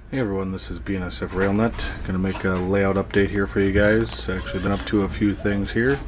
Hey everyone, this is BNSFRAILNUT. Gonna make a layout update here for you guys. Actually been up to a few things here.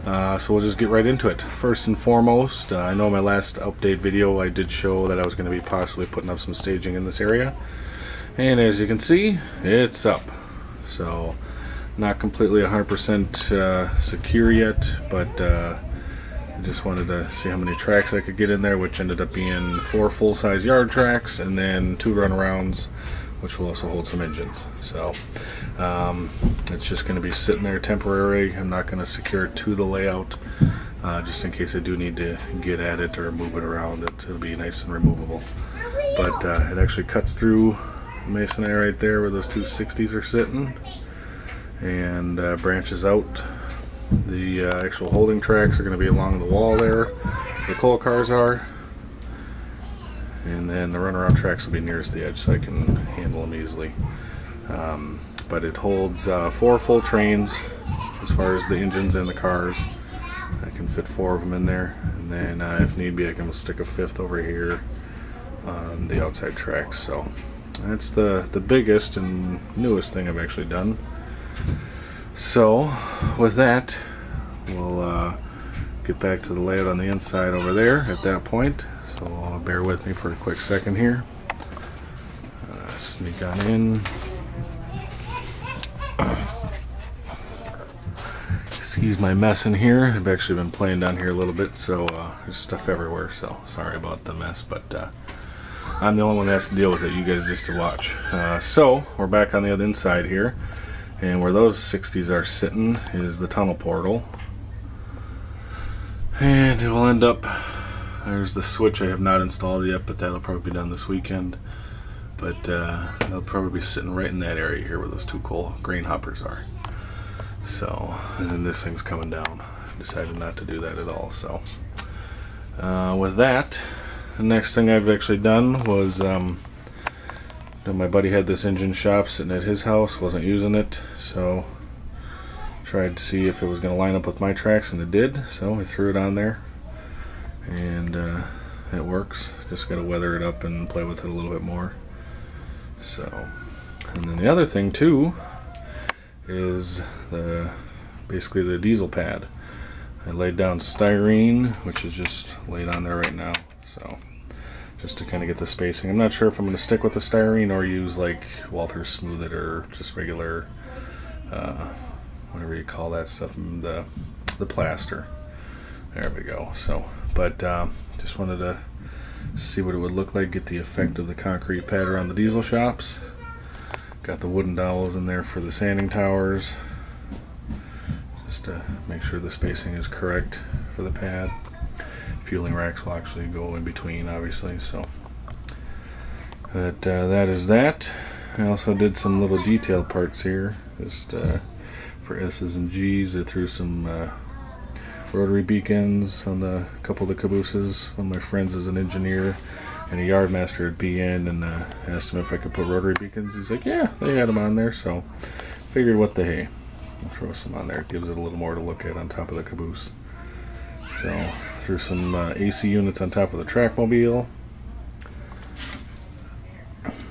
So we'll just get right into it. First and foremost, I know in my last update video I did show that I was going to be possibly putting up some staging in this area. And as you can see, it's up. So not completely 100% secure yet, but I just wanted to see how many tracks I could get in there, which ended up being 4 full-size yard tracks and then 2 runarounds, which will also hold some engines. So it's just going to be sitting there temporary. I'm not going to secure it to the layout, just in case I do need to get at it or move it around. It'll be nice and removable. But it actually cuts through masonry right there where those 2 60s are sitting, and branches out. The actual holding tracks are going to be along the wall there where the coal cars are. And then the runaround tracks will be nearest the edge so I can handle them easily. But it holds 4 full trains as far as the engines and the cars. I can fit 4 of them in there, and then if need be I can stick a 5th over here on the outside tracks. So that's the biggest and newest thing I've actually done. So with that, we'll get back to the layout on the inside over there at that point. So bear with me for a quick second here. Sneak on in. Excuse my mess in here. I've actually been playing down here a little bit, so there's stuff everywhere, so sorry about the mess, but I'm the only one that has to deal with it. You guys just to watch. So we're back on the other inside here, and where those 60s are sitting is the tunnel portal, and it will end up, there's the switch I have not installed yet, but that'll probably be done this weekend. But they'll probably be sitting right in that area here where those 2 coal grain hoppers are. So, and then this thing's coming down. I decided not to do that at all. So with that, the next thing I've actually done was my buddy had this engine shop sitting at his house, wasn't using it, so tried to see if it was going to line up with my tracks, and it did. So I threw it on there, and it works. Just got to weather it up and play with it a little bit more. So, and then the other thing too is basically the diesel pad. I laid down styrene, which is just laid on there right now, so just to kind of get the spacing. I'm not sure if I'm going to stick with the styrene or use like Walther Smooth It or just regular whatever you call that stuff, the plaster. There we go. So, but just wanted to see what it would look like, get the effect of the concrete pad around the diesel shops. Got the wooden dowels in there for the sanding towers, just to make sure the spacing is correct for the pad. Fueling racks will actually go in between, obviously. So, but that is that. I also did some little detail parts here, just for S's and G's. I threw some rotary beacons on the couple of the cabooses. One of my friends is an engineer and a yard master at BN, and asked him if I could put rotary beacons. He's like, yeah, they had them on there, so figured what the hey, I'll throw some on there. It gives it a little more to look at on top of the caboose. So threw some AC units on top of the trackmobile,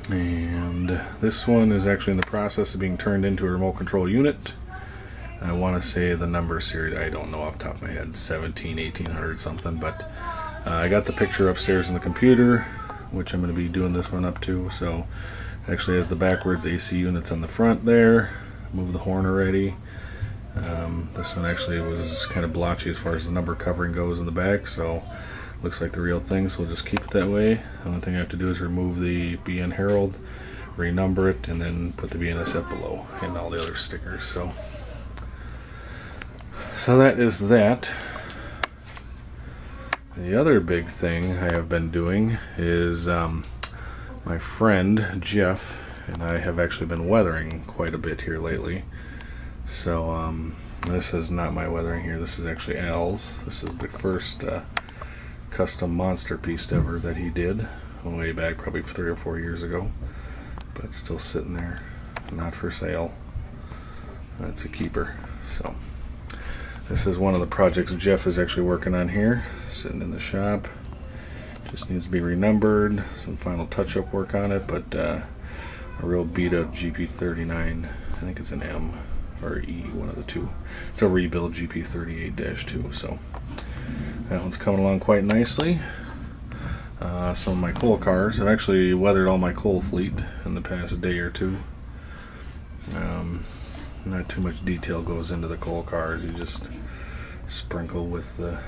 and this one is actually in the process of being turned into a remote control unit. I want to say the number series, I don't know off the top of my head, 1800 something, but I got the picture upstairs in the computer, which I'm going to be doing this one up to. So it actually has the backwards AC units on the front there. Move the horn already. This one actually was kind of blotchy as far as the number covering goes in the back, so looks like the real thing, so we'll just keep it that way. The only thing I have to do is remove the BN Herald, renumber it, and then put the BNSF below and all the other stickers. So that is that. The other big thing I have been doing is my friend Jeff and I have actually been weathering quite a bit here lately. So this is not my weathering here, this is actually Al's. This is the first custom monster piece ever that he did way back probably 3 or 4 years ago, but still sitting there, not for sale. That's a keeper. So this is one of the projects Jeff is actually working on here, sitting in the shop. Just needs to be renumbered, some final touch-up work on it, but a real beat up GP39. I think it's an M or E, one of the two. It's a rebuild GP38-2, so that one's coming along quite nicely. Some of my coal cars, I've actually weathered all my coal fleet in the past day or two. Not too much detail goes into the coal cars. You just sprinkle with the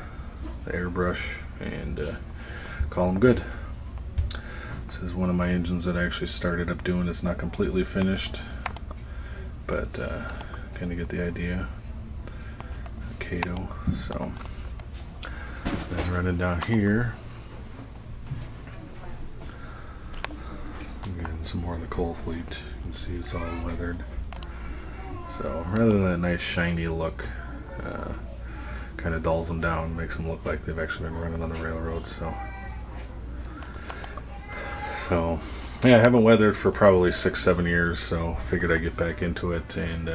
airbrush and call them good. This is one of my engines that I actually started up doing. It's not completely finished, but kind of get the idea. A Kato. So then running down here, again, some more of the coal fleet. You can see it's all weathered. So rather than that nice shiny look, kind of dulls them down, makes them look like they've actually been running on the railroad. So yeah, I haven't weathered for probably 6-7 years, so figured I'd get back into it, and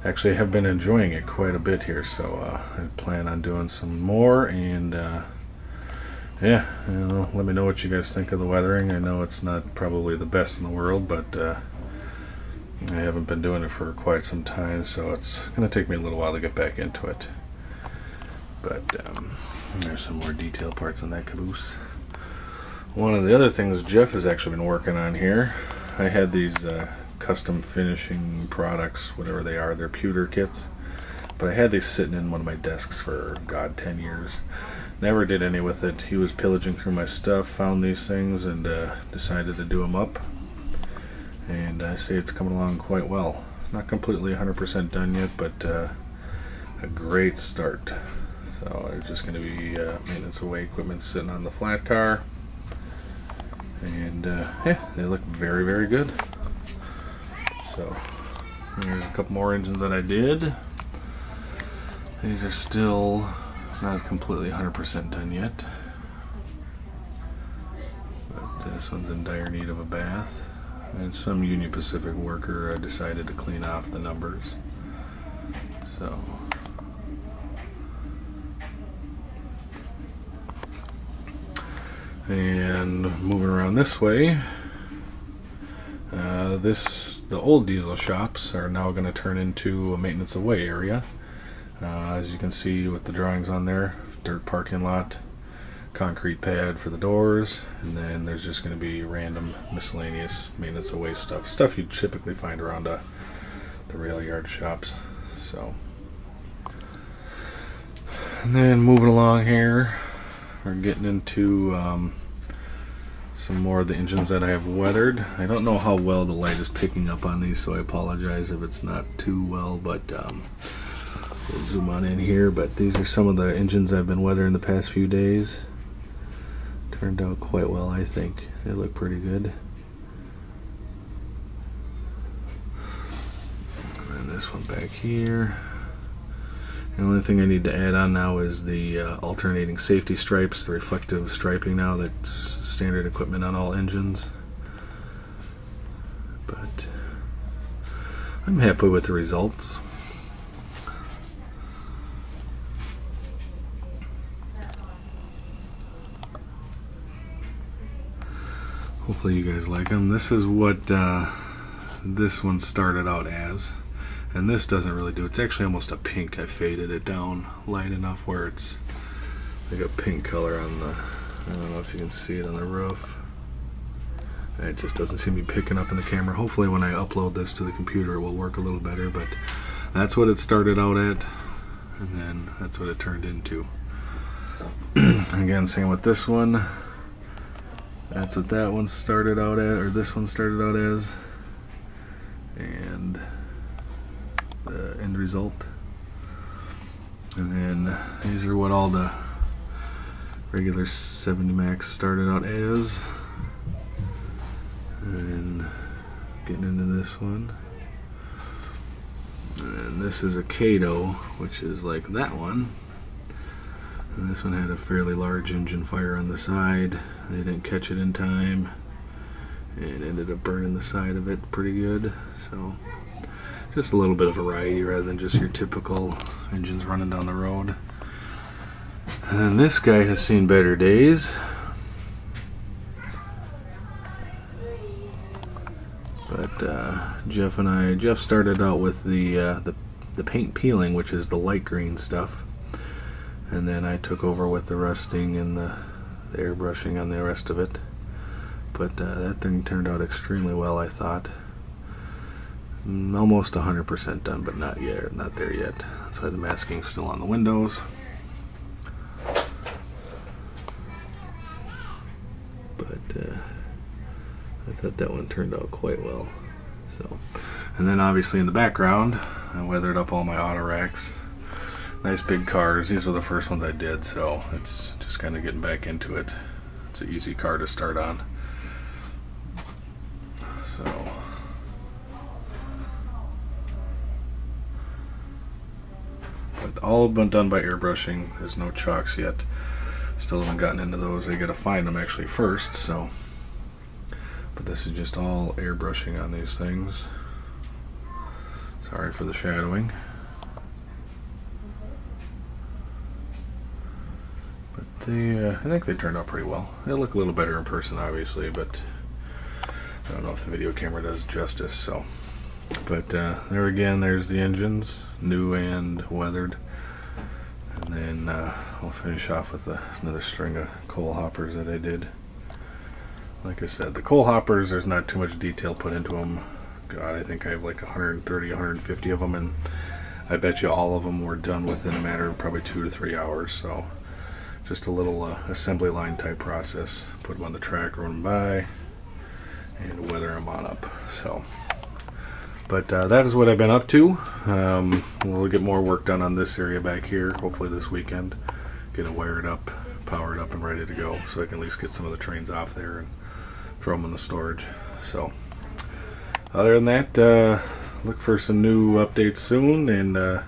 actually have been enjoying it quite a bit here. So I plan on doing some more, and yeah, you know, let me know what you guys think of the weathering. I know it's not probably the best in the world, but I haven't been doing it for quite some time, so it's going to take me a little while to get back into it. But there's some more detail parts on that caboose. One of the other things Jeff has actually been working on here, I had these custom finishing products, whatever they are, they're pewter kits, but I had these sitting in one of my desks for, God, 10 years. Never did any with it. He was pillaging through my stuff, found these things, and decided to do them up. And I say it's coming along quite well. Not completely 100% done yet, but a great start. So there's just going to be maintenance away equipment sitting on the flat car. And yeah, they look very, very good. So here's a couple more engines that I did. These are still not completely 100% done yet, but this one's in dire need of a bath, and some Union Pacific worker decided to clean off the numbers. So and moving around this way, the old diesel shops are now going to turn into a maintenance away area. As you can see with the drawings on there, dirt parking lot, concrete pad for the doors, and then there's just going to be random miscellaneous maintenance away stuff you typically find around the rail yard shops. So, and then moving along here, we're getting into some more of the engines that I have weathered. I don't know how well the light is picking up on these, so I apologize if it's not too well, but we'll zoom on in here. But these are some of the engines I've been weathering the past few days. Turned out quite well, I think. They look pretty good. And then this one back here. The only thing I need to add on now is the alternating safety stripes, the reflective striping now. That's standard equipment on all engines. But I'm happy with the results. Hopefully you guys like them. This is what this one started out as. And this doesn't really do. It's actually almost a pink. I faded it down light enough where it's like a pink color on the, I don't know if you can see it on the roof. It just doesn't seem to be picking up in the camera. Hopefully when I upload this to the computer it will work a little better, but that's what it started out at, and then that's what it turned into. Again, same with this one. That's what that one started out at, or this one started out as, and the end result. And then these are what all the regular 70 Max started out as, and getting into this one. And this is a Kato, which is like that one. And this one had a fairly large engine fire on the side. They didn't catch it in time and ended up burning the side of it pretty good. So just a little bit of variety rather than just your typical engines running down the road. And then this guy has seen better days. But Jeff started out with the paint peeling, which is the light green stuff, and then I took over with the rusting and the airbrushing on the rest of it. But that thing turned out extremely well, I thought. Almost 100% done, but not yet, not there yet. That's why the masking's still on the windows. But I thought that one turned out quite well. So, and then obviously in the background, I weathered up all my auto racks. Nice big cars. These were the first ones I did, so it's just kind of getting back into it. It's an easy car to start on. So. But all been done by airbrushing. There's no chalks yet. Still haven't gotten into those. I gotta find them actually first, so. But this is just all airbrushing on these things. Sorry for the shadowing. But I think they turned out pretty well. They look a little better in person, obviously, but I don't know if the video camera does justice, so. But there again, there's the engines, new and weathered. And then I'll finish off with another string of coal hoppers that I did. Like I said, the coal hoppers, there's not too much detail put into them. God, I think I have like 130, 150 of them, and I bet you all of them were done within a matter of probably 2 to 3 hours. So just a little assembly line type process. Put them on the track, run them by, and weather them on up. So. But that is what I've been up to. We'll get more work done on this area back here, hopefully this weekend. Get it wired up, powered up, and ready to go, so I can at least get some of the trains off there and throw them in the storage. So, other than that, look for some new updates soon, and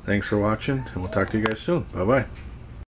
thanks for watching, and we'll talk to you guys soon. Bye-bye.